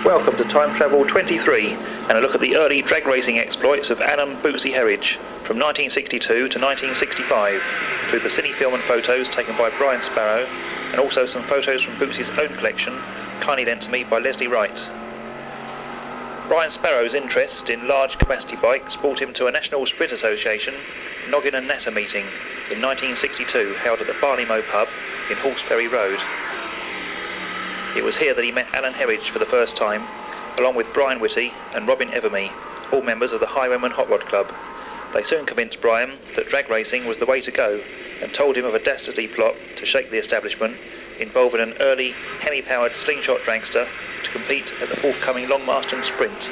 Welcome to Time Travel 23 and a look at the early drag racing exploits of Allan Bootsie Herridge from 1962 to 1965 through the cine film and photos taken by Brian Sparrow and also some photos from Bootsie's own collection kindly lent to me by Leslie Wright. Brian Sparrow's interest in large capacity bikes brought him to a National Sprint Association Noggin and Natter meeting in 1962 held at the Barleymow pub in Horseferry Road. It was here that he met Allan Herridge for the first time, along with Brian Whitty and Robin Evermy, all members of the Highwayman Hot Rod Club. They soon convinced Brian that drag racing was the way to go and told him of a dastardly plot to shake the establishment involving an early Hemi-powered slingshot dragster to compete at the forthcoming Long Marston Sprint.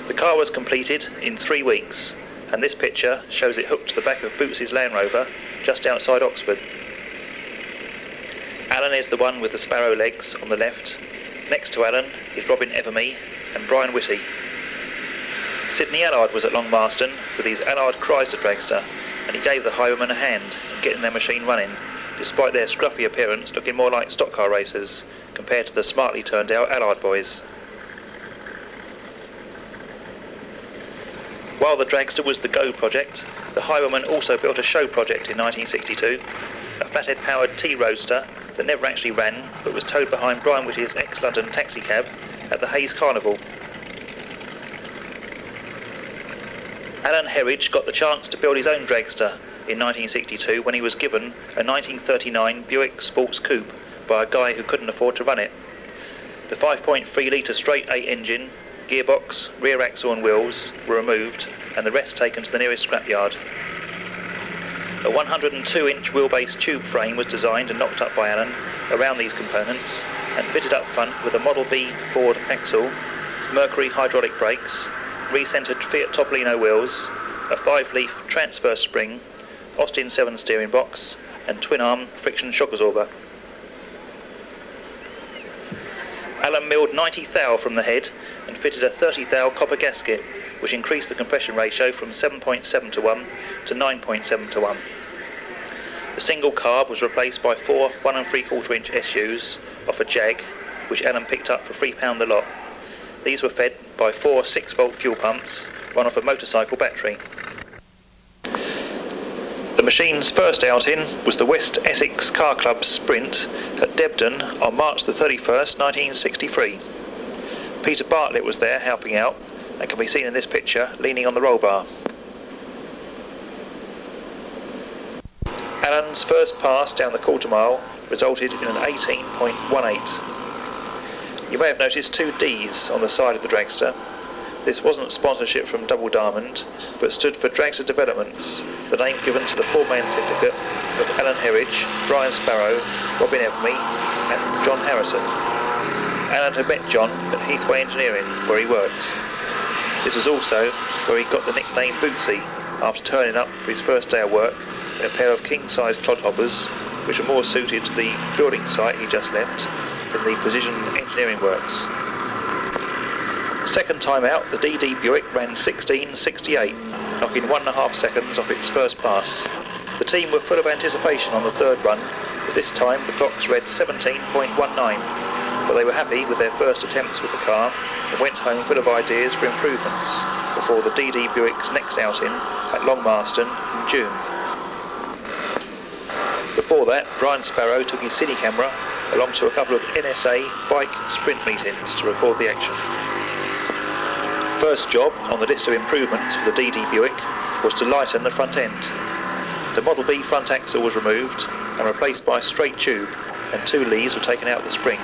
The car was completed in 3 weeks, and this picture shows it hooked to the back of Bootsie's Land Rover just outside Oxford. Allan is the one with the sparrow legs on the left. Next to Allan is Robin Evermy and Brian Whitty. Sidney Allard was at Long Marston with his Allard Chrysler dragster, and he gave the Highwaymen a hand in getting their machine running, despite their scruffy appearance looking more like stock car racers compared to the smartly turned out Allard boys. While the dragster was the Go project, the Highwaymen also built a show project in 1962, a flathead powered T-Roadster that never actually ran but was towed behind Brian Whitty's ex-London taxicab at the Hayes Carnival. Allan Herridge got the chance to build his own dragster in 1962 when he was given a 1939 Buick Sports Coupe by a guy who couldn't afford to run it. The 5.3 litre straight 8 engine, gearbox, rear axle and wheels were removed and the rest taken to the nearest scrapyard. A 102-inch wheelbase tube frame was designed and knocked up by Allan around these components and fitted up front with a Model B Ford axle, Mercury hydraulic brakes, recentered Fiat Topolino wheels, a 5-leaf transfer spring, Austin 7 steering box and twin-arm friction shock absorber. Allan milled 90 thou from the head and fitted a 30 thou copper gasket, which increased the compression ratio from 7.7 to 1 to 9.7 to 1. The single carb was replaced by 4 1 3/4 inch SUs off a Jag, which Allan picked up for £3 a lot. These were fed by 4 6-volt fuel pumps run off a motorcycle battery. The machine's first outing was the West Essex Car Club Sprint at Debden on March the 31st, 1963. Peter Bartlett was there helping out and can be seen in this picture leaning on the roll bar. Allan's first pass down the quarter mile resulted in an 18.18. You may have noticed 2 Ds on the side of the dragster. This wasn't sponsorship from Double Diamond, but stood for Dragster Developments, the name given to the 4-man syndicate of Allan Herridge, Brian Sparrow, Robin Evermy and John Harrison. Allan had met John at Heathway Engineering, where he worked. This was also where he got the nickname Bootsie, after turning up for his first day of work in a pair of king-size clodhoppers, which were more suited to the building site he just left than the precision engineering works. Second time out, the DD Buick ran 16.68, knocking 1.5 seconds off its first pass. The team were full of anticipation on the third run, but this time the clocks read 17.19, but they were happy with their first attempts with the car and went home full of ideas for improvements before the DD Buick's next outing at Long Marston in June. Before that, Brian Sparrow took his cine camera along to a couple of NSA bike sprint meetings to record the action. First job on the list of improvements for the DD Buick was to lighten the front end. The Model B front axle was removed and replaced by a straight tube, and 2 leads were taken out of the spring.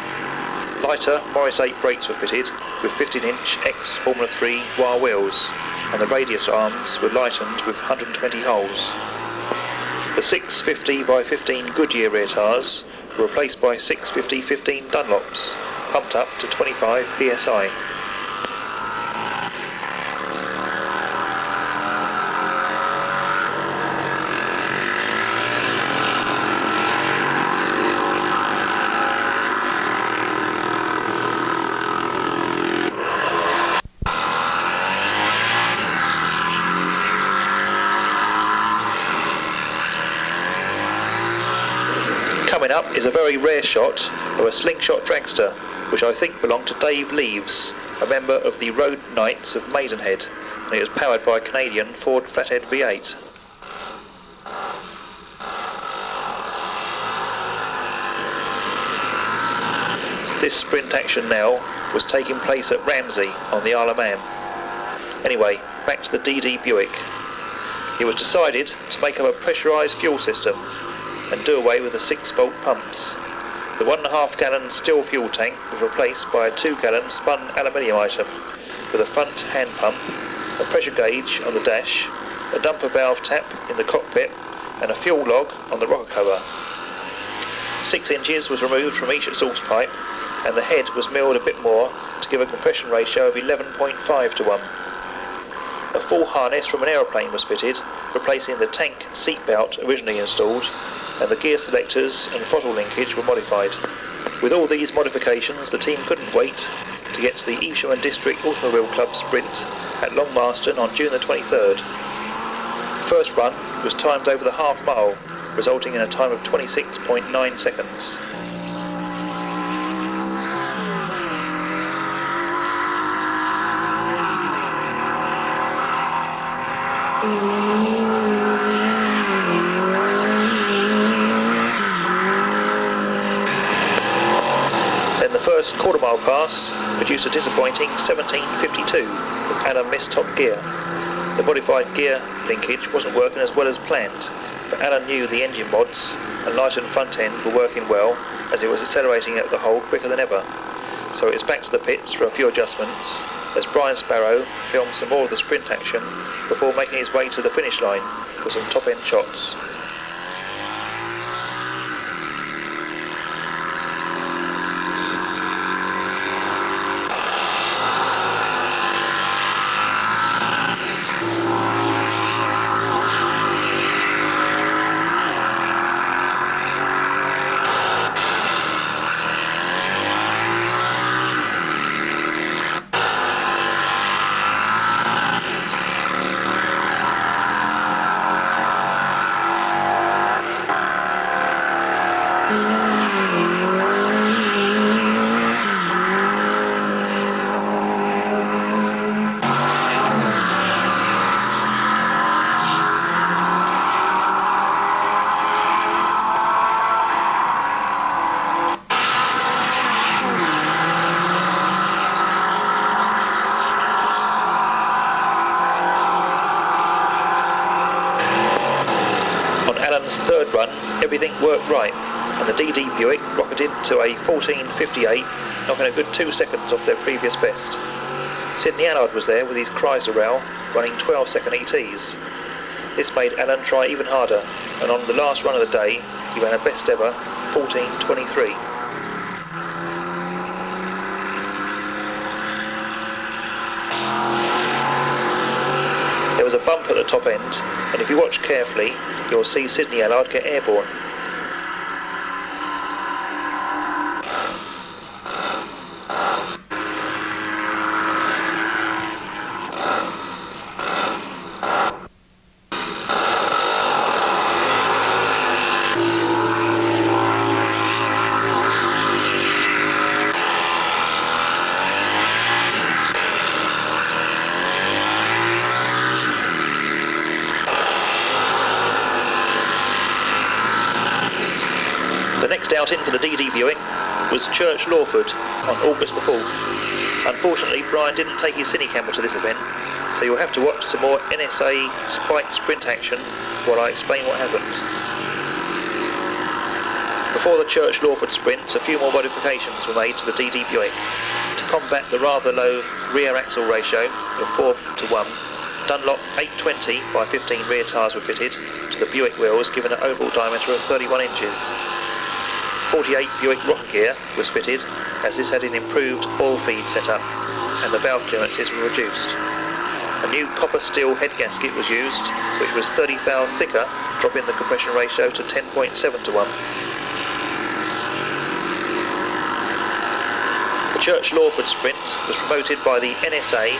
Lighter Morris 8 brakes were fitted with 15-inch X Formula 3 wire wheels, and the radius arms were lightened with 120 holes. The 650 by 15 Goodyear rear tyres were replaced by 650/15 Dunlops, pumped up to 25 psi. Coming up is a very rare shot of a slingshot dragster, which I think belonged to Dave Leaves, a member of the Road Knights of Maidenhead, and it was powered by a Canadian Ford Flathead V8. This sprint action now was taking place at Ramsey on the Isle of Man. Anyway, back to the DD Buick. It was decided to make up a pressurised fuel system and do away with the 6-volt pumps. The 1.5 gallon steel fuel tank was replaced by a 2 gallon spun aluminium item with a front hand pump, a pressure gauge on the dash, a dumper valve tap in the cockpit and a fuel log on the rocker cover. 6 inches was removed from each exhaust pipe and the head was milled a bit more to give a compression ratio of 11.5 to 1. A full harness from an aeroplane was fitted, replacing the tank seat belt originally installed, and the gear selectors and throttle linkage were modified. With all these modifications, the team couldn't wait to get to the Evesham and District Automobile Club sprint at Long Marston on June the 23rd. The first run was timed over the half mile, resulting in a time of 26.9 seconds. Then the first quarter mile pass produced a disappointing 17.52 as Allan missed top gear. The modified gear linkage wasn't working as well as planned, but Allan knew the engine mods and light and front end were working well as it was accelerating at the hole quicker than ever. So it was back to the pits for a few adjustments as Brian Sparrow filmed some more of the sprint action before making his way to the finish line for some top end shots. Allan's third run, everything worked right, and the DD Buick rocketed to a 14.58, knocking a good 2 seconds off their previous best. Sidney Allard was there with his Chrysler rail, running 12-second ETs. This made Allan try even harder, and on the last run of the day, he ran a best ever 14.23. There was a bump at the top end, and if you watch carefully, you'll see Sidney Allard get airborne. The next outing for the DD Buick was Church Lawford on August the 4th. Unfortunately, Brian didn't take his cine camera to this event, so you'll have to watch some more NSA spiked sprint action while I explain what happened. Before the Church Lawford sprint, a few more modifications were made to the DD Buick. To combat the rather low rear axle ratio of 4:1, Dunlop 820 by 15 rear tyres were fitted to the Buick wheels, giving an overall diameter of 31 inches. 48 Buick rocker gear was fitted, as this had an improved oil feed setup and the valve clearances were reduced. A new copper steel head gasket was used, which was 30 thou thicker, dropping the compression ratio to 10.7 to 1. The Church Lawford sprint was promoted by the NSA,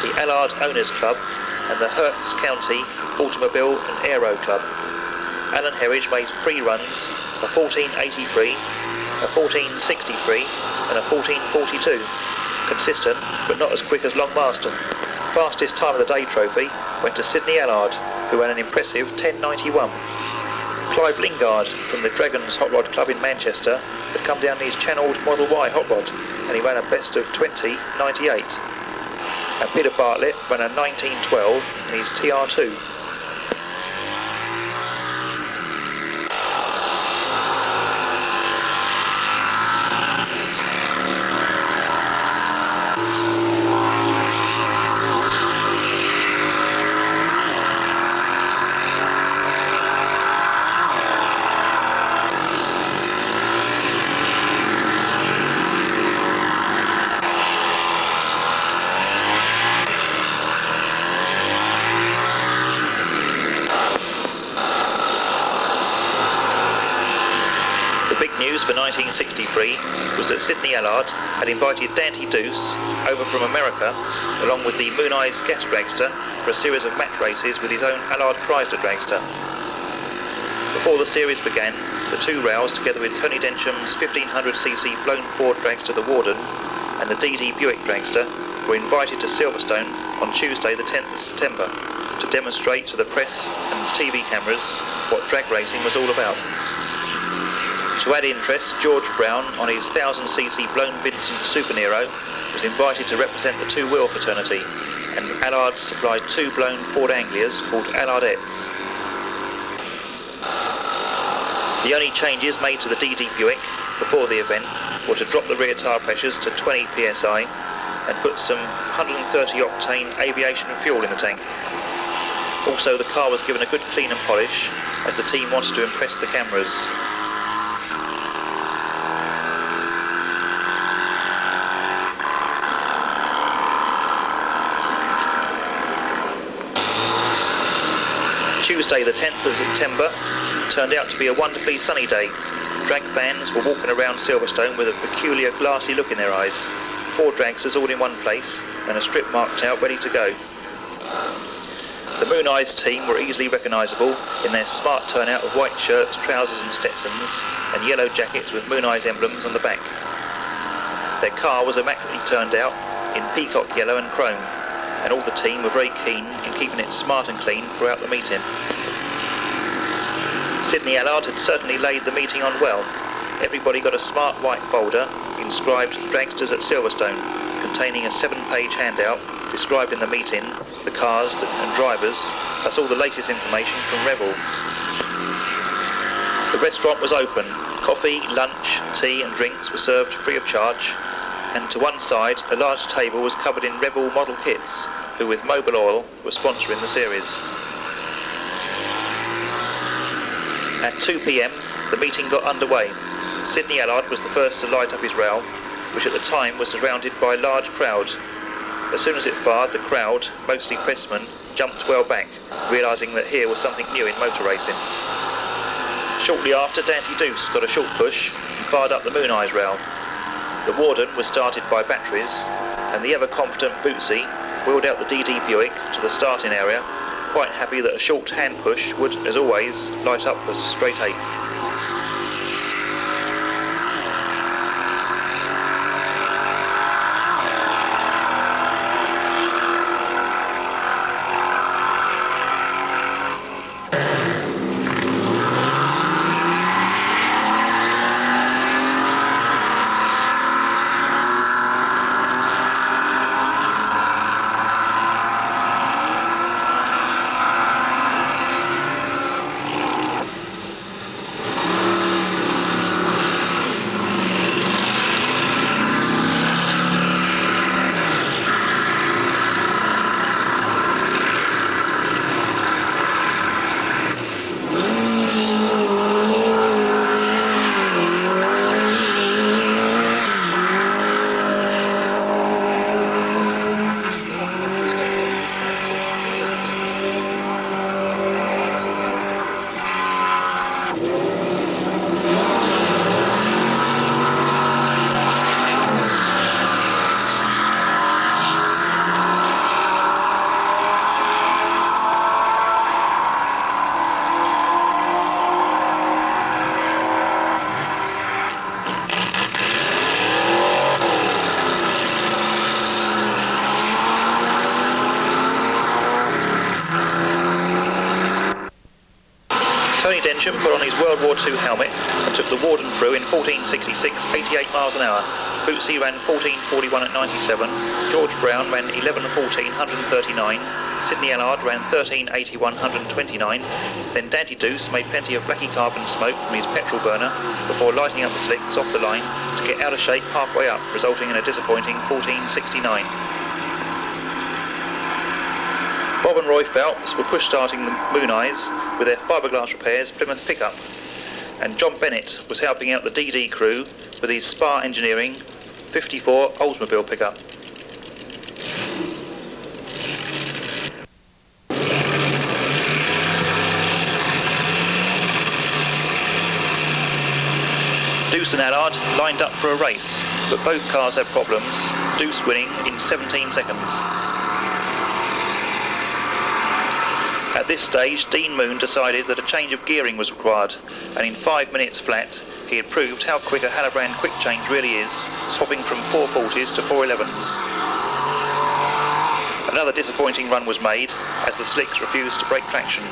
the Allard Owners Club and the Hertz County Automobile and Aero Club. Allan Herridge made 3 runs a 1483, a 1463 and a 1442. Consistent, but not as quick as Long Marston. Fastest time of the day trophy went to Sidney Allard, who ran an impressive 10.91. Clive Lingard from the Dragons Hot Rod Club in Manchester had come down his channelled Model Y hot rod, and he ran a best of 20.98. And Peter Bartlett ran a 19.12 in his TR2. News for 1963 was that Sidney Allard had invited Dante Deuce over from America along with the Moon Eyes gas dragster for a series of match races with his own Allard Chrysler dragster. Before the series began, the two rails, together with Tony Dencham's 1500cc blown Ford dragster the Warden and the DD Buick dragster, were invited to Silverstone on Tuesday the 10th of September to demonstrate to the press and TV cameras what drag racing was all about. To add interest, George Brown, on his 1000cc blown Vincent Super Nero, was invited to represent the two-wheel fraternity, and Allard supplied two blown Ford Anglias called Allardettes. The only changes made to the DD Buick before the event were to drop the rear tyre pressures to 20 psi and put some 130 octane aviation fuel in the tank. Also, the car was given a good clean and polish, as the team wanted to impress the cameras. Tuesday the 10th of September turned out to be a wonderfully sunny day. Drag fans were walking around Silverstone with a peculiar glassy look in their eyes. 4 dragsters all in one place and a strip marked out ready to go. The Moon Eyes team were easily recognisable in their smart turnout of white shirts, trousers and Stetsons and yellow jackets with Moon Eyes emblems on the back. Their car was immaculately turned out in peacock yellow and chrome, and all the team were very keen in keeping it smart and clean throughout the meeting. Sidney Allard had certainly laid the meeting on well. Everybody got a smart white folder inscribed Dragsters at Silverstone, containing a 7-page handout describing the meeting, the cars and drivers, plus all the latest information from Revel. The restaurant was open. Coffee, lunch, tea and drinks were served free of charge, and to one side a large table was covered in Revel model kits, who with Mobil Oil were sponsoring the series. At 2 p.m. the meeting got underway. Sidney Allard was the first to light up his rail, which at the time was surrounded by a large crowd. As soon as it fired, the crowd, mostly pressmen, jumped well back, realising that here was something new in motor racing. Shortly after, Dante Deuce got a short push and fired up the Moon Eyes rail. The Warden was started by batteries, and the ever-competent Bootsie wheeled out the DD Buick to the starting area, quite happy that a short hand push would, as always, light up the straight 8. Tony Densham put on his World War II helmet and took the Warden through in 1466, 88 miles an hour. Bootsie ran 14:41 at 97, George Brown ran 11:14, 139, Sidney Allard ran 13:81, 129, then Dante Deuce made plenty of blacky carbon smoke from his petrol burner before lighting up the slicks off the line to get out of shape halfway up, resulting in a disappointing 14:69. Bob and Roy Phelps were push-starting the Moon Eyes with their fiberglass repairs Plymouth pickup, and John Bennett was helping out the DD crew with his Spa Engineering 54 Oldsmobile pickup. Deuce and Allard lined up for a race, but both cars had problems, Deuce winning in 17 seconds. At this stage, Dean Moon decided that a change of gearing was required, and in 5 minutes flat, he had proved how quick a Hallobrand quick change really is, swapping from 440s to 411s. Another disappointing run was made, as the slicks refused to break traction.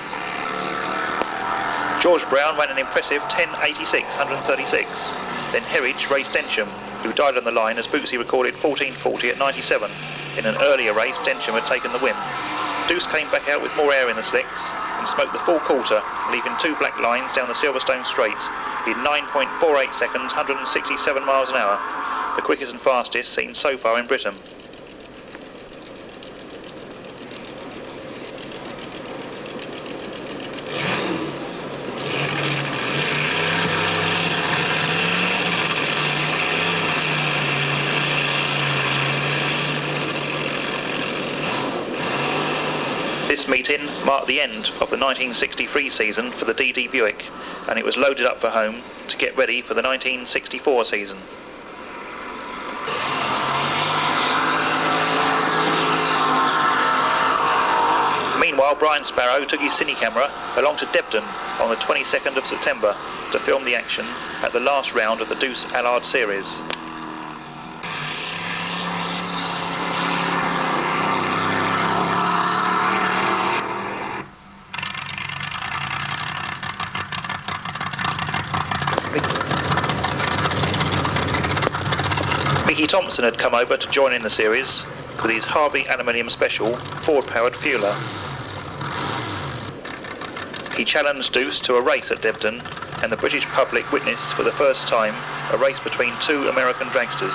George Brown ran an impressive 10:86, 136. Then Herridge raced Densham, who died on the line as Bootsie recorded 14:40 at 97. In an earlier race, Densham had taken the win. Deuce came back out with more air in the slicks and smoked the full quarter, leaving 2 black lines down the Silverstone straight in 9.48 seconds, 167 miles an hour, the quickest and fastest seen so far in Britain. This meeting marked the end of the 1963 season for the DD Buick, and it was loaded up for home to get ready for the 1964 season. Meanwhile, Brian Sparrow took his cine camera along to Debden on the 22nd of September to film the action at the last round of the Deuce Allard series. Mickey Thompson had come over to join in the series with his Harvey Aluminium Special Ford-powered fueler. He challenged Deuce to a race at Debden, and the British public witnessed for the first time a race between 2 American dragsters.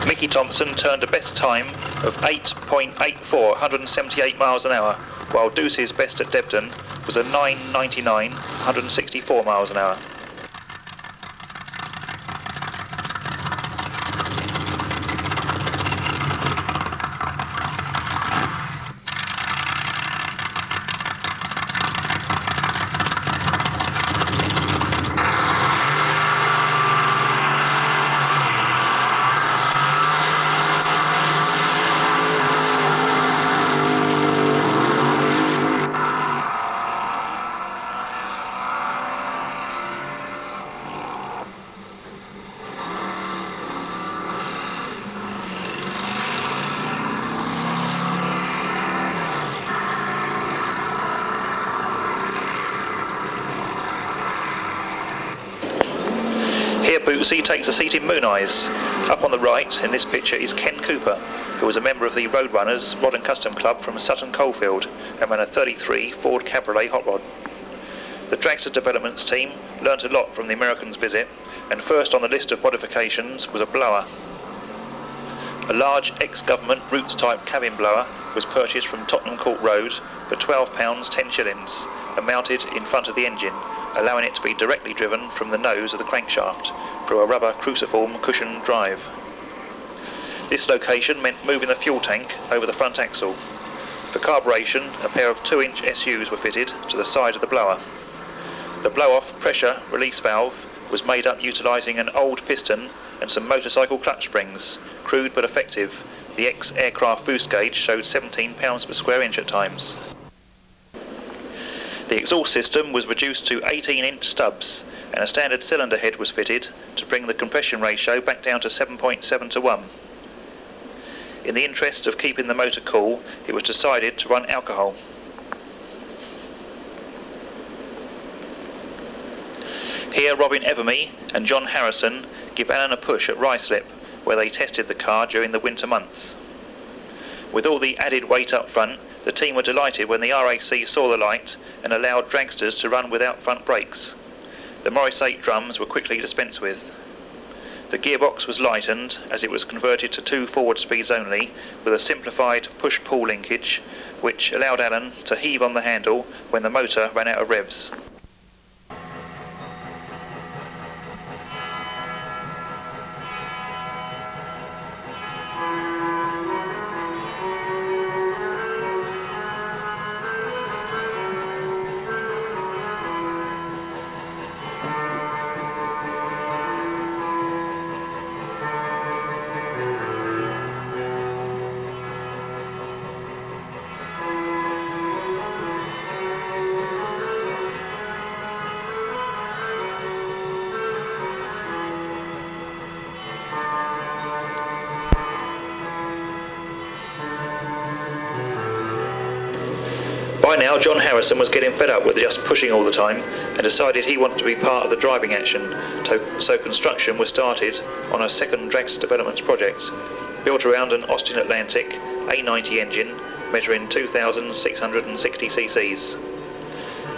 Mickey Thompson turned a best time of 8.84, 178 miles an hour, while Deuce's best at Debden was a 9.99, 164 miles an hour. Here Bootsie takes a seat in Moon Eyes. Up on the right in this picture is Ken Cooper, who was a member of the Roadrunners Rod and Custom Club from Sutton Coldfield and ran a 33 Ford Cabriolet hot rod. The dragster developments team learnt a lot from the Americans' visit, and first on the list of modifications was a blower. A large ex-government Roots-type cabin blower was purchased from Tottenham Court Road for £12, 10 shillings, and mounted in front of the engine, allowing it to be directly driven from the nose of the crankshaft through a rubber cruciform cushion drive. This location meant moving the fuel tank over the front axle. For carburation, a pair of 2-inch SUs were fitted to the side of the blower. The blow-off pressure release valve was made up utilising an old piston and some motorcycle clutch springs. Crude but effective, the ex-aircraft boost gauge showed 17 pounds per square inch at times. The exhaust system was reduced to 18-inch stubs, and a standard cylinder head was fitted to bring the compression ratio back down to 7.7 to 1. In the interest of keeping the motor cool, it was decided to run alcohol. Here Robin Evermy and John Harrison give Allan a push at Ruislip, where they tested the car during the winter months. With all the added weight up front, the team were delighted when the RAC saw the light and allowed dragsters to run without front brakes. The Morris 8 drums were quickly dispensed with. The gearbox was lightened as it was converted to 2 forward speeds only, with a simplified push-pull linkage, which allowed Allan to heave on the handle when the motor ran out of revs. By now, John Harrison was getting fed up with just pushing all the time and decided he wanted to be part of the driving action, so construction was started on a second dragster development project, built around an Austin Atlantic A90 engine measuring 2,660 cc's.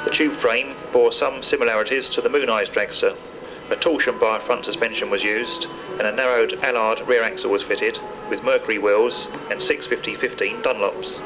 The tube frame bore some similarities to the Moon Eyes dragster. A torsion bar front suspension was used and a narrowed Allard rear axle was fitted with Mercury wheels and 650/15 Dunlops.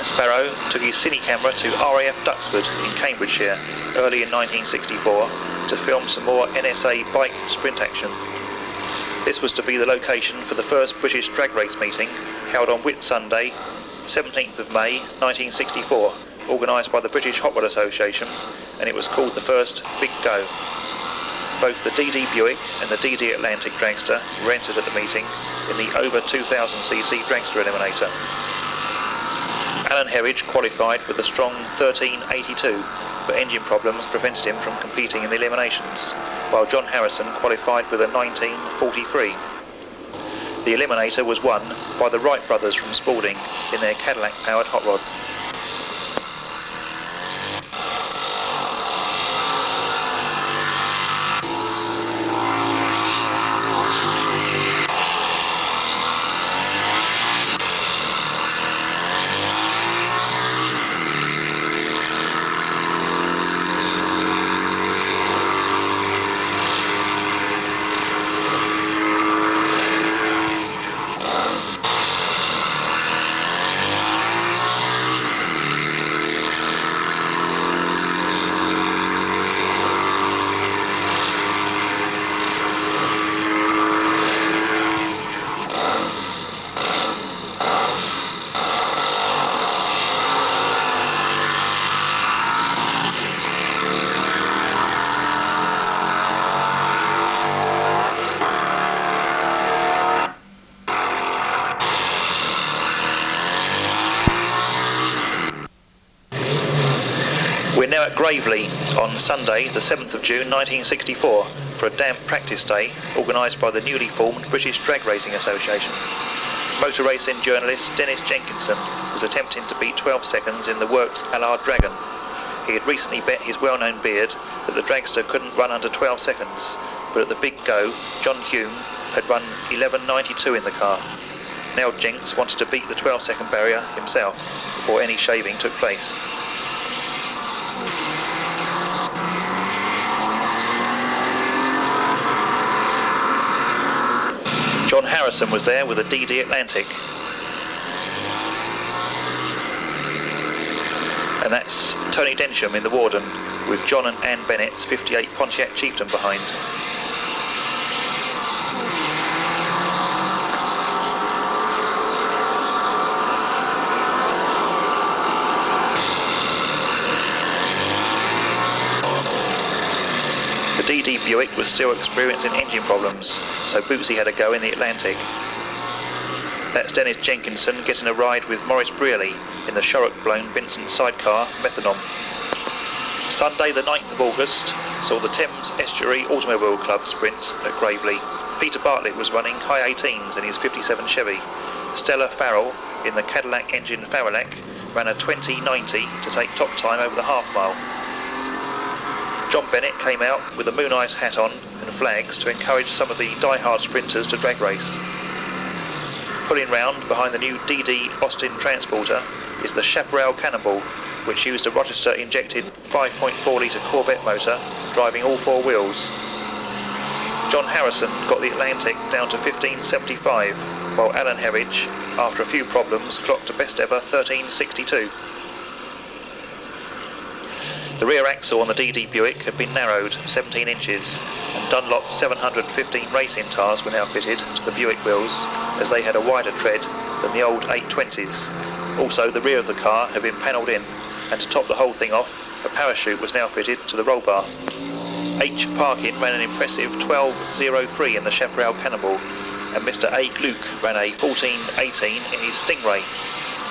Sparrow took his cine camera to RAF Duxford in Cambridgeshire early in 1964 to film some more NSA bike sprint action. This was to be the location for the first British drag race meeting held on Whit Sunday, 17th of May 1964, organised by the British Hot Rod Association, and it was called the first Big Go. Both the DD Buick and the DD Atlantic dragster were entered at the meeting in the over 2,000cc dragster eliminator. Allan Herridge qualified with a strong 13.82, but engine problems prevented him from competing in the eliminations, while John Harrison qualified with a 19.43. The eliminator was won by the Wright brothers from Spalding in their Cadillac-powered hot rod. We're now at Gravely on Sunday the 7th of June 1964 for a damp practice day organised by the newly formed British Drag Racing Association. Motor racing journalist Dennis Jenkinson was attempting to beat 12 seconds in the Works Allard Dragon. He had recently bet his well-known beard that the dragster couldn't run under 12 seconds, but at the Big Go, John Hume had run 11.92 in the car. Now Jenks wanted to beat the 12-second barrier himself before any shaving took place. John Harrison was there with a DD Atlantic. And that's Tony Densham in the Warden, with John and Ann Bennett's 58 Pontiac Chieftain behind. The DD Buick was still experiencing engine problems, so Bootsie had a go in the Atlantic. That's Dennis Jenkinson getting a ride with Maurice Brearley in the Shorrock-blown Vincent sidecar Methanol. Sunday the 9th of August saw the Thames Estuary Automobile Club sprint at Gravely. Peter Bartlett was running high 18s in his 57 Chevy. Stella Farrell in the Cadillac engine Farrelac ran a 20.90 to take top time over the half mile. John Bennett came out with a Moon Eyes hat on and flags to encourage some of the die-hard sprinters to drag race. Pulling round behind the new DD Austin Transporter is the Chaparral Cannonball, which used a Rochester injected 5.4 litre Corvette motor driving all four wheels. John Harrison got the Atlantic down to 15.75, while Allan Herridge, after a few problems, clocked a best ever 13.62. The rear axle on the DD Buick had been narrowed 17 inches, and Dunlop 715 racing tyres were now fitted to the Buick wheels, as they had a wider tread than the old 820s. Also, the rear of the car had been panelled in, and to top the whole thing off, a parachute was now fitted to the roll bar. H. Parkin ran an impressive 12.03 in the Chaparral Cannonball, and Mr. A. Luke ran a 14.18 in his Stingray.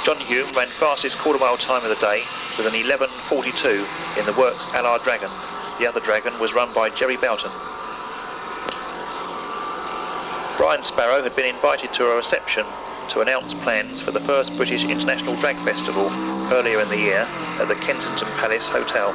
John Hume ran fastest quarter-mile time of the day with an 11.42 in the Works Allard Dragon. The other Dragon was run by Jerry Boughton. Brian Sparrow had been invited to a reception to announce plans for the first British International Drag Festival earlier in the year at the Kensington Palace Hotel.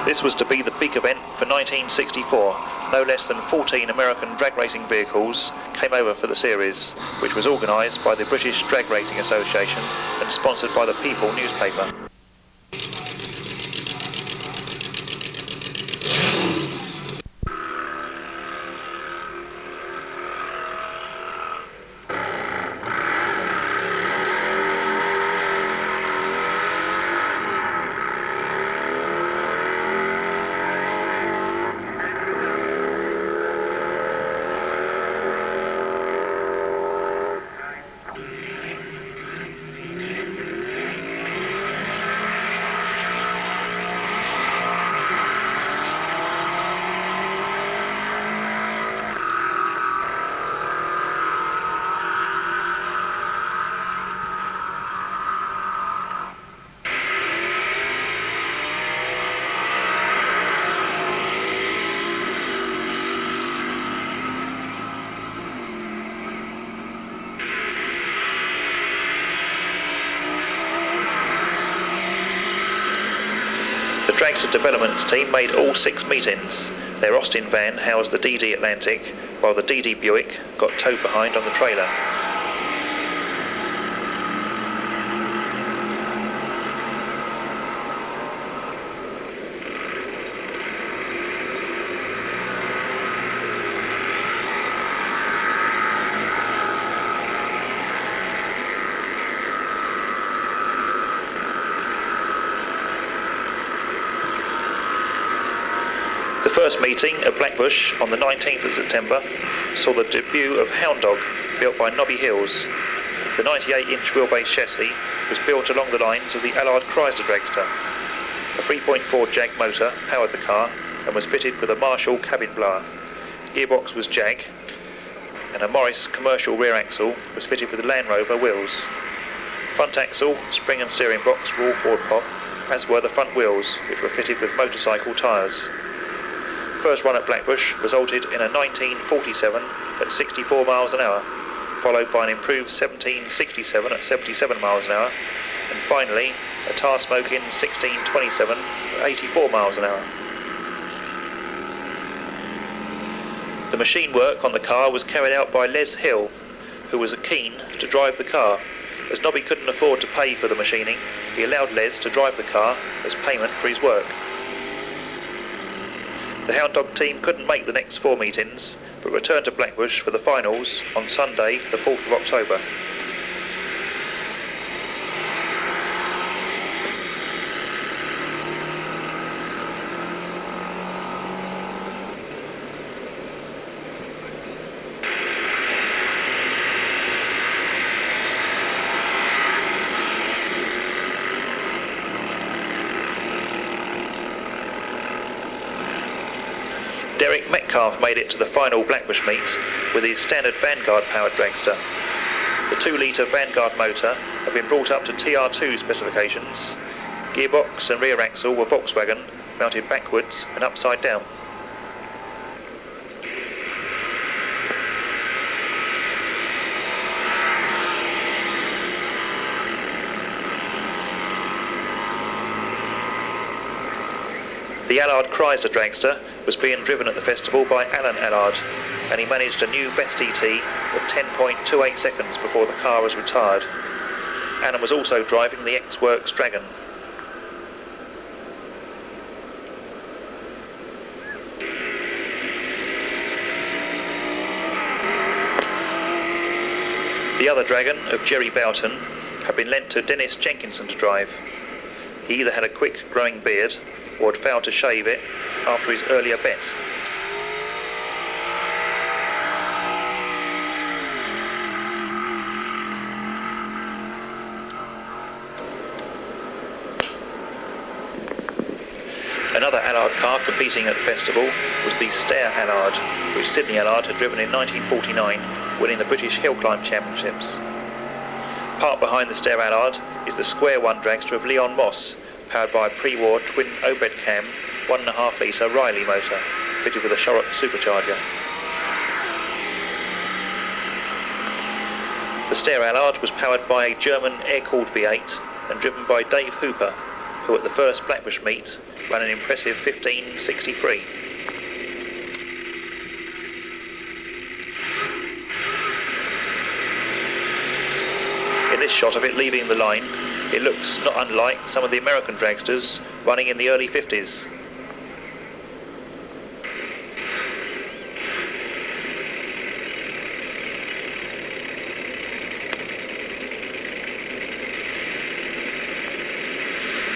This was to be the big event for 1964. No less than 14 American drag racing vehicles came over for the series, which was organised by the British Drag Racing Association and sponsored by the People newspaper. The Dragster Developments team made all 6 meetings. Their Austin van housed the DD Atlantic, while the DD Buick got towed behind on the trailer. The first meeting at Blackbush on the 19th of September saw the debut of Hound Dog, built by Nobby Hills. The 98-inch wheelbase chassis was built along the lines of the Allard Chrysler Dragster. A 3.4 Jag motor powered the car and was fitted with a Marshall cabin blower. Gearbox was Jag, and a Morris commercial rear axle was fitted with Land Rover wheels. Front axle, spring and steering box were all Ford Pop, as were the front wheels, which were fitted with motorcycle tyres. First run at Blackbush resulted in a 1947 at 64 miles an hour, followed by an improved 1767 at 77 miles an hour, and finally a tar-smoking 1627 at 84 miles an hour. The machine work on the car was carried out by Les Hill, who was keen to drive the car. As Nobby couldn't afford to pay for the machining, he allowed Les to drive the car as payment for his work. The Hound Dog team couldn't make the next 4 meetings, but returned to Blackbush for the finals on Sunday, the 4th of October. Derek Metcalf made it to the final Blackbush meet with his standard Vanguard powered dragster. The 2-litre Vanguard motor had been brought up to TR2 specifications. Gearbox and rear axle were Volkswagen, mounted backwards and upside down. The Allard Chrysler dragster was being driven at the festival by Allan Allard, and he managed a new best ET of 10.28 seconds before the car was retired. Allan was also driving the X-Works Dragon. The other Dragon, of Jerry Boughton, had been lent to Dennis Jenkinson to drive. He either had a quick growing beard or had failed to shave it after his earlier bet. Another Allard car competing at the festival was the Stair Allard, which Sidney Allard had driven in 1949, winning the British Hill Climb Championships. Parked behind the Stair Allard is the Square One dragster of Leon Moss, powered by a pre-war twin overhead cam 1.5 litre Riley motor, fitted with a Shorrock supercharger. The Stair Allard was powered by a German air-cooled V8 and driven by Dave Hooper, who at the first Blackbush meet ran an impressive 15.63. In this shot of it leaving the line, it looks not unlike some of the American dragsters running in the early 50s.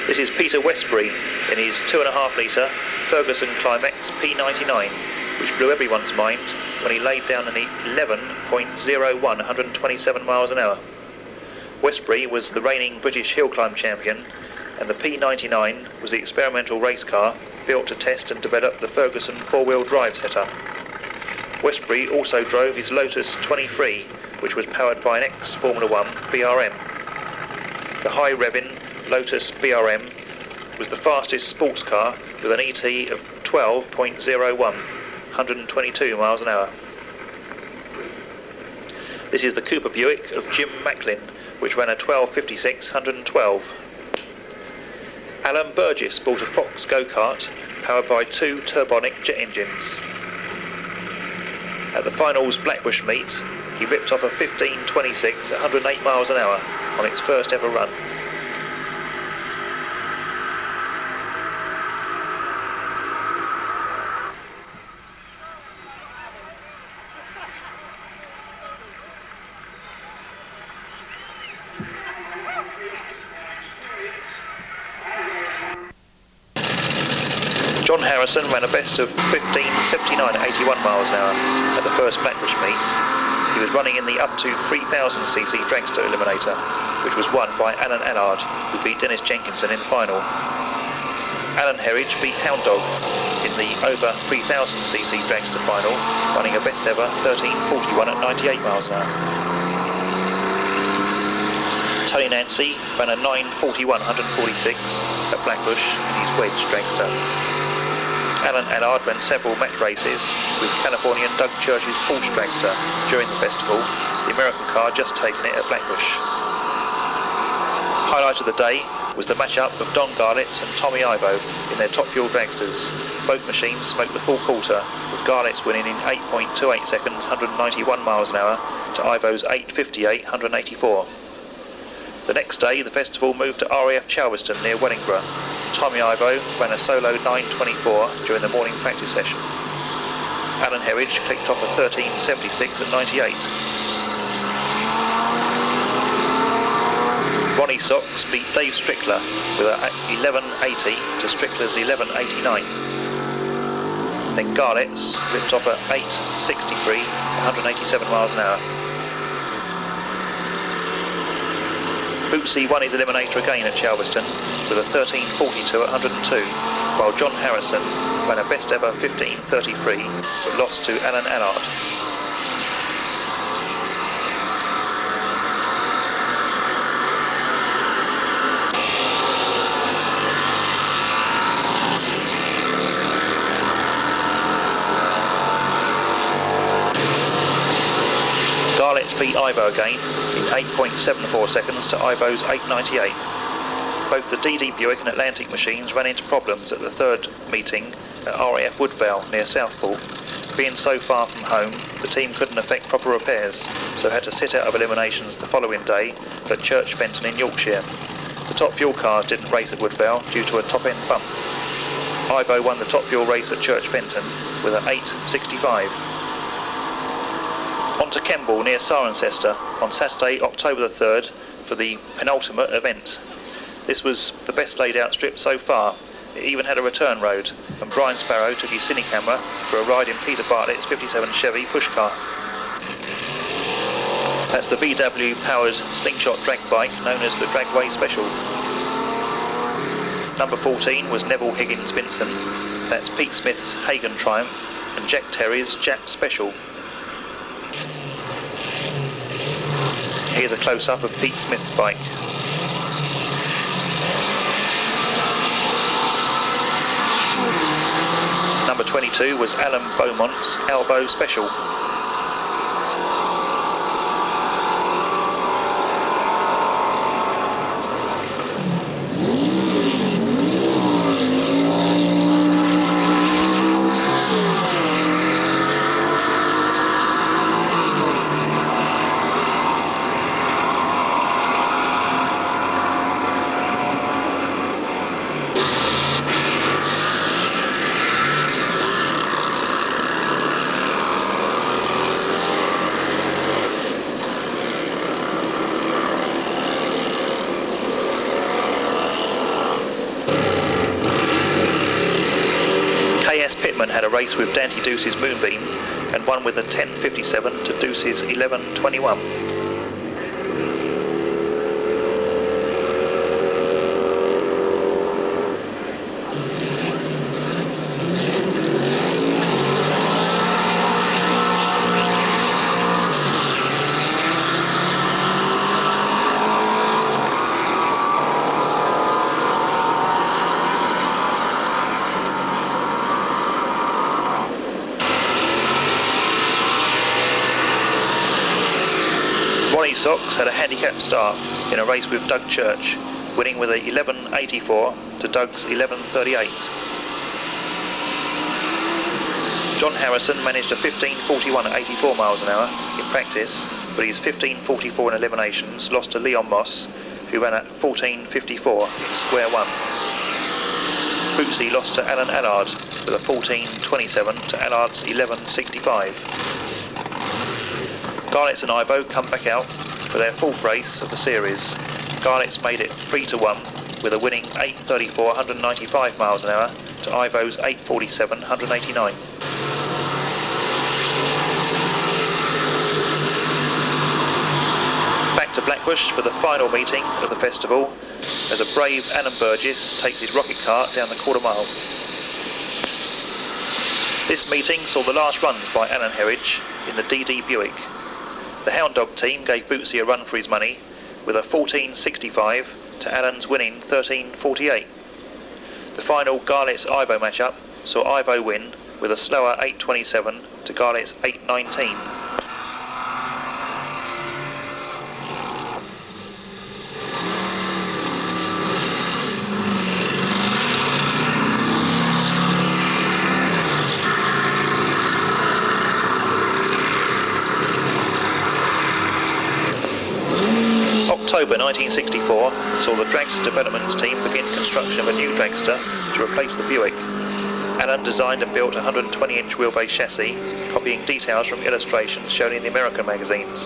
This is Peter Westbury in his 2.5 litre Ferguson Climax P99, which blew everyone's mind when he laid down an 11.01 127 miles an hour. Westbury was the reigning British hill climb champion, and the P99 was the experimental race car built to test and develop the Ferguson four-wheel drive setup. Westbury also drove his Lotus 23, which was powered by an ex-Formula 1 BRM. The high-revving Lotus BRM was the fastest sports car with an ET of 12.01, 122 miles an hour. This is the Cooper Buick of Jim Macklin, which ran a 12.56, 112. Alan Burgess bought a Fox go-kart powered by 2 turbonic jet engines. At the finals Blackbush meet, he ripped off a 15.26 at 108 miles an hour on its first ever run. John Harrison ran a best of 15.79 at 81 miles an hour at the first Blackbush meet. He was running in the up to 3000cc dragster eliminator, which was won by Allan Allard, who beat Dennis Jenkinson in the final. Alan Herridge beat Hound Dog in the over 3000cc dragster final, running a best ever 13.41 at 98 miles an hour. Tony Nancy ran a 9.41 146 at Blackbush in his wedge dragster. Allan Allard ran several match races with Californian Doug Church's Porsche dragster during the festival, the American car just taking it at Blackbush. Highlight of the day was the match-up of Don Garlitz and Tommy Ivo in their Top Fuel dragsters. Both machines smoked the full quarter, with Garlitz winning in 8.28 seconds, 191 miles an hour, to Ivo's 8.58, 184. The next day, the festival moved to RAF Chalveston near Wellingborough. Tommy Ivo ran a solo 9.24 during the morning practice session. Alan Herridge clicked off a 13.76 at 98. Ronnie Socks beat Dave Strickler with a 11.80 to Strickler's 11.89. Then Garlitz ripped off a 8.63 187 miles an hour. Bootsie won his eliminator again at Silverstone with a 13.42 at 102, while John Harrison ran a best ever 15.33 but lost to Allan. Garlett's beat Ivo again in 8.74 seconds to Ivo's 8.98. Both the DD Buick and Atlantic machines ran into problems at the third meeting at RAF Woodvale near Southport. Being so far from home, the team couldn't effect proper repairs, so had to sit out of eliminations the following day at Church Fenton in Yorkshire. The top fuel cars didn't race at Woodvale due to a top-end bump. Ivo won the top fuel race at Church Fenton with an 8.65. On to Kemble near Cirencester on Saturday, October the 3rd for the penultimate event. This was the best laid out strip so far. It even had a return road, and Brian Sparrow took his cine camera for a ride in Peter Bartlett's 57 Chevy pushcart. That's the VW powered slingshot drag bike known as the Dragway Special. Number 14 was Neville Higgins Vincent. That's Pete Smith's Hagen Triumph and Jack Terry's Jap Special. Here's a close-up of Pete Smith's bike. Number 22 was Allan Beaumont's Albo Special. Had a race with Dante Deuce's Moonbeam and won with a 10.57 to Deuce's 11.21. Sox had a handicap start in a race with Doug Church, winning with a 11.84 to Doug's 11.38. John Harrison managed a 15.41 at 84 miles an hour in practice, but his 15.44 in eliminations lost to Leon Moss, who ran at 14.54 in square one. Bootsie lost to Allan with a 14.27 to Allard's 11.65. Garlett's and Ivo come back out for their fourth race of the series. Garlett's made it 3-1 with a winning 8.34 195 miles an hour to Ivo's 8.47 189. Back to Blackbush for the final meeting of the festival as a brave Allan Burgess takes his rocket cart down the quarter mile. This meeting saw the last runs by Allan Herridge in the DD Buick. The Hound Dog team gave Bootsie a run for his money with a 14.65 to Allan's winning 13.48. The final Garlett's-Ivo matchup saw Ivo win with a slower 8.27 to Garlett's 8.19. October 1964 saw the Dragster Developments team begin construction of a new dragster to replace the Buick. Allan designed and built a 120-inch wheelbase chassis, copying details from illustrations shown in the American magazines.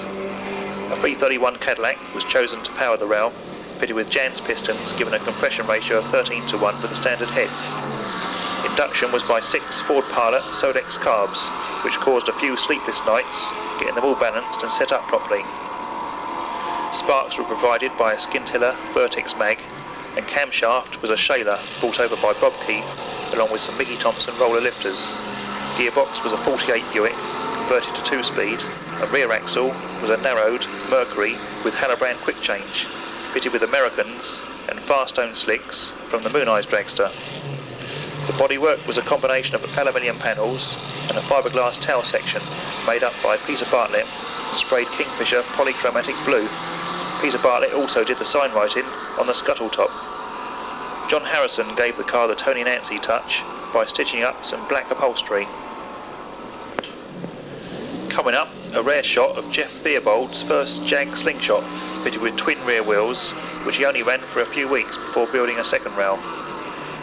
A 331 Cadillac was chosen to power the rail, fitted with Jan's pistons, given a compression ratio of 13:1 for the standard heads. Induction was by 6 Ford Pilot Sodex carbs, which caused a few sleepless nights, getting them all balanced and set up properly. Sparks were provided by a Skintiller Vertex mag, and camshaft was a Shaler brought over by Bob Keith, along with some Mickey Thompson roller lifters. Gearbox was a 48 Buick, converted to 2-speed, and rear axle was a narrowed Mercury with Halibran quick change, fitted with Americans and Firestone slicks from the Moon Eyes dragster. The bodywork was a combination of aluminium panels and a fiberglass tail section made up by Peter Bartlett and sprayed Kingfisher polychromatic blue. Peter Bartlett also did the sign writing on the scuttle top. John Harrison gave the car the Tony Nancy touch by stitching up some black upholstery. Coming up, a rare shot of Jeff Theobald's first Jag Slingshot, fitted with twin rear wheels, which he only ran for a few weeks before building a second rail.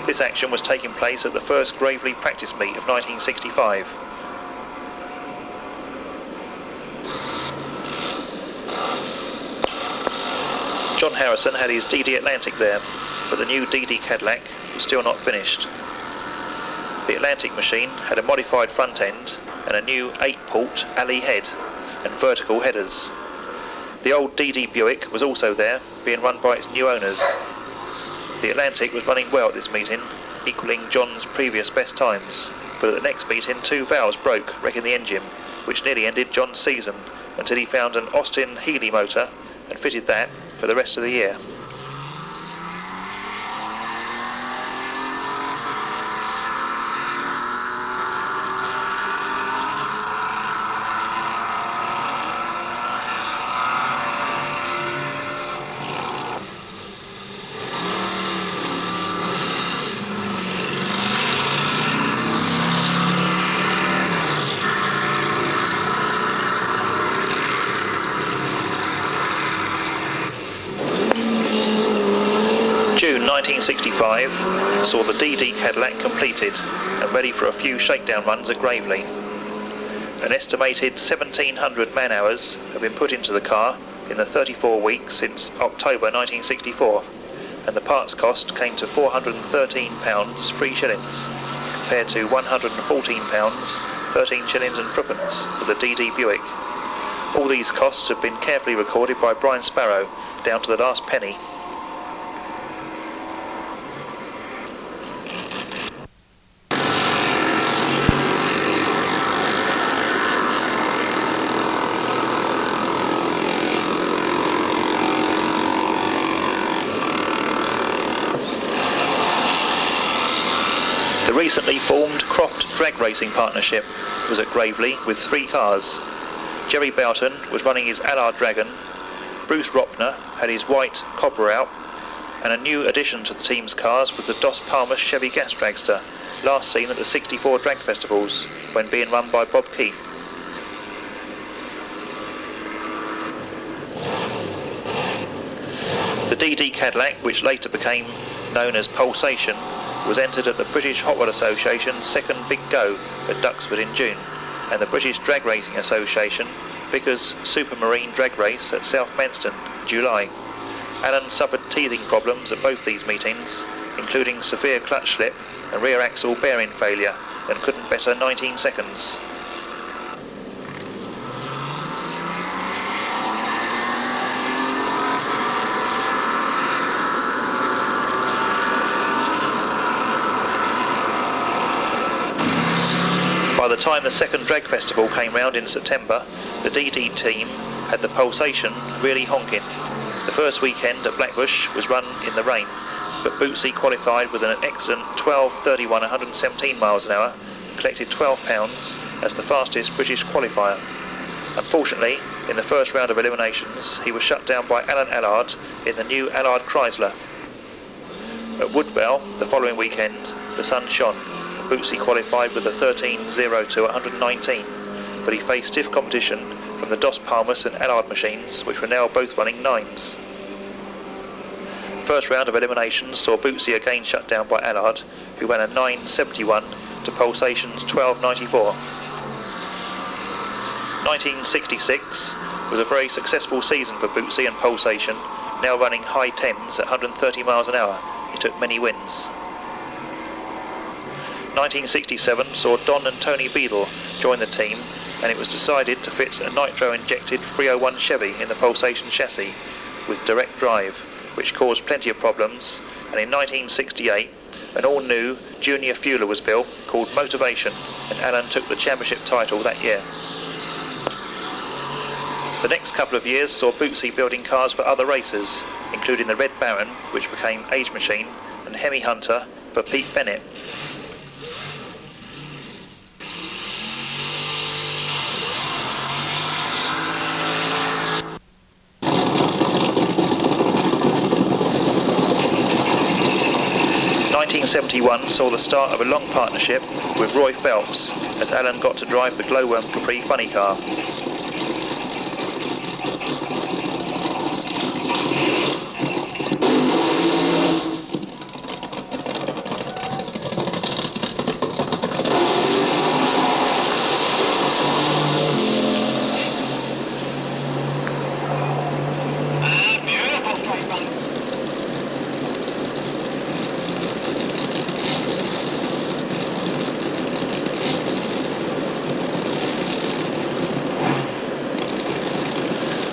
This action was taking place at the first Gravely practice meet of 1965. John Harrison had his DD Atlantic there, but the new DD Cadillac was still not finished. The Atlantic machine had a modified front end and a new 8-port alley head and vertical headers. The old DD Buick was also there, being run by its new owners. The Atlantic was running well at this meeting, equalling John's previous best times, but at the next meeting 2 valves broke, wrecking the engine, which nearly ended John's season, until he found an Austin Healey motor and fitted that for the rest of the year. June 1965 saw the DD Cadillac completed and ready for a few shakedown runs at Gravely. An estimated 1,700 man-hours have been put into the car in the 34 weeks since October 1964, and the parts cost came to £413 3 shillings, compared to £114 13 shillings and threepence for the DD Buick. All these costs have been carefully recorded by Brian Sparrow down to the last penny. The recently formed Croft Drag Racing Partnership was at Gravely with 3 cars. Jerry Boughton was running his Allard Dragon, Bruce Ropner had his white Cobra out, and a new addition to the team's cars was the Dos Palmas Chevy Gas Dragster, last seen at the 64 drag festivals when being run by Bob Keith. The DD Cadillac, which later became known as Pulsation, was entered at the British Hot Rod Association's second Big Go at Duxford in June, and the British Drag Racing Association Vickers Supermarine Drag Race at South Manston in July. Allan suffered teething problems at both these meetings, including severe clutch slip and rear axle bearing failure, and couldn't better 19 seconds. By the time the second drag festival came round in September, the DD team had the Pulsation really honking. The first weekend at Blackbush was run in the rain, but Bootsie qualified with an excellent 12:31 117 miles an hour and collected £12 as the fastest British qualifier. Unfortunately, in the first round of eliminations, he was shut down by Allan Allard in the new Allard Chrysler. At Woodwell, the following weekend, the sun shone. Bootsie qualified with a 13:02 119, but he faced stiff competition from the Dos Palmas and Allard machines, which were now both running 9s. First round of eliminations saw Bootsie again shut down by Allard, who ran a 9:71 to Pulsation's 12:94. 1966 was a very successful season for Bootsie and Pulsation, now running high 10s at 130 miles an hour. He took many wins. 1967 saw Don and Tony Beadle join the team, and it was decided to fit a nitro-injected 301 Chevy in the Pulsation chassis, with direct drive, which caused plenty of problems, and in 1968 an all-new junior fueler was built called Motivation, and Allan took the championship title that year. The next couple of years saw Bootsie building cars for other racers, including the Red Baron, which became Age Machine, and Hemi Hunter for Pete Bennett. In 1971 saw the start of a long partnership with Roy Phelps, as Allan got to drive the Glowworm Capri funny car.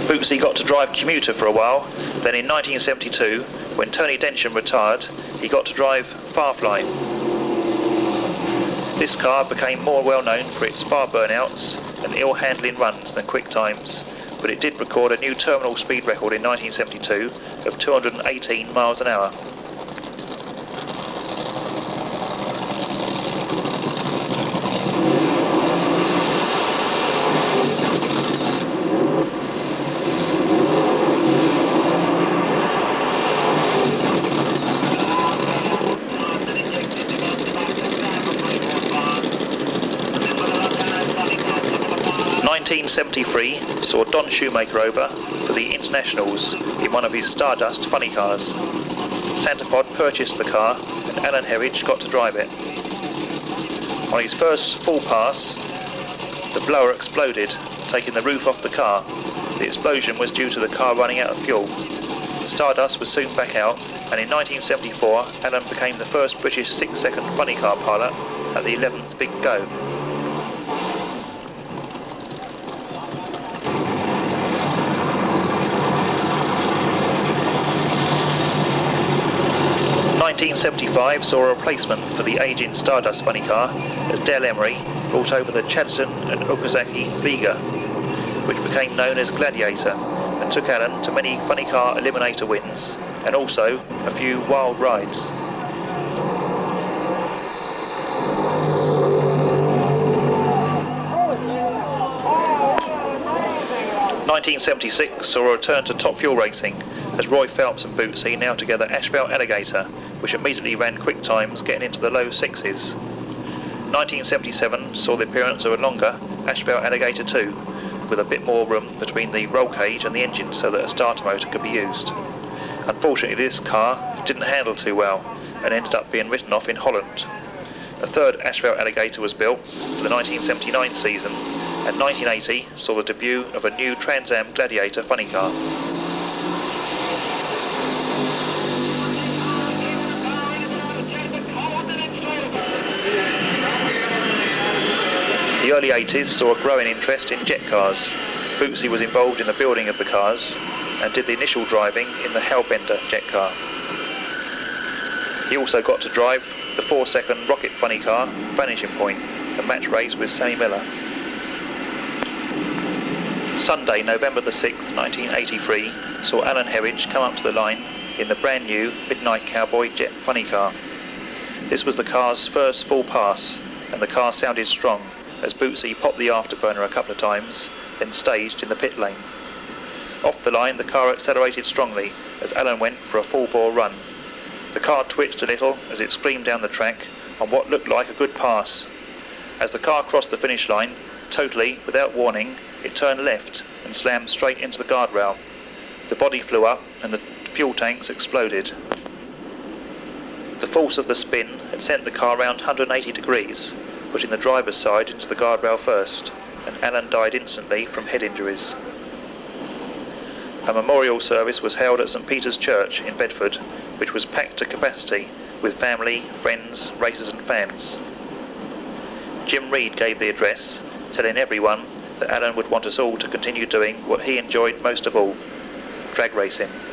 Bootsie got to drive Commuter for a while, then in 1972, when Tony Densham retired, he got to drive Farfly. This car became more well known for its far burnouts and ill handling runs than quick times, but it did record a new terminal speed record in 1972 of 218 miles an hour. In 1973 saw Don Shoemaker over for the Internationals in one of his Stardust funny cars. Santapod purchased the car and Allan Herridge got to drive it. On his first full pass, the blower exploded, taking the roof off the car. The explosion was due to the car running out of fuel. Stardust was soon back out, and in 1974 Allan became the first British 6-second funny car pilot at the 11th Big Go. 1975 saw a replacement for the aging Stardust funny car as Dale Emery brought over the Chadderton and Okazaki Vega, which became known as Gladiator, and took Allan to many funny car eliminator wins and also a few wild rides. 1976 saw a return to top fuel racing as Roy Phelps and Bootsie, now together Asphalt Alligator, which immediately ran quick times getting into the low sixes. 1977 saw the appearance of a longer Asphalt Alligator 2 with a bit more room between the roll cage and the engine so that a starter motor could be used. Unfortunately, this car didn't handle too well and ended up being written off in Holland. A third Asphalt Alligator was built for the 1979 season, and 1980 saw the debut of a new Trans Am Gladiator funny car. The early 80s saw a growing interest in jet cars. Bootsie was involved in the building of the cars and did the initial driving in the Hellbender jet car. He also got to drive the 4-second rocket funny car Vanishing Point, a match race with Sammy Miller. Sunday, November the 6th, 1983, saw Allan Herridge come up to the line in the brand new Midnight Cowboy jet funny car. This was the car's first full pass, and the car sounded strong as Bootsie popped the afterburner a couple of times, then staged in the pit lane. Off the line, the car accelerated strongly as Allan went for a full-bore run. The car twitched a little as it screamed down the track on what looked like a good pass. As the car crossed the finish line, totally without warning, it turned left and slammed straight into the guardrail. The body flew up and the fuel tanks exploded. The force of the spin had sent the car round 180 degrees, putting the driver's side into the guardrail first, and Allan died instantly from head injuries. A memorial service was held at St Peter's Church in Bedford, which was packed to capacity with family, friends, racers and fans. Jim Reed gave the address, telling everyone that Allan would want us all to continue doing what he enjoyed most of all, drag racing.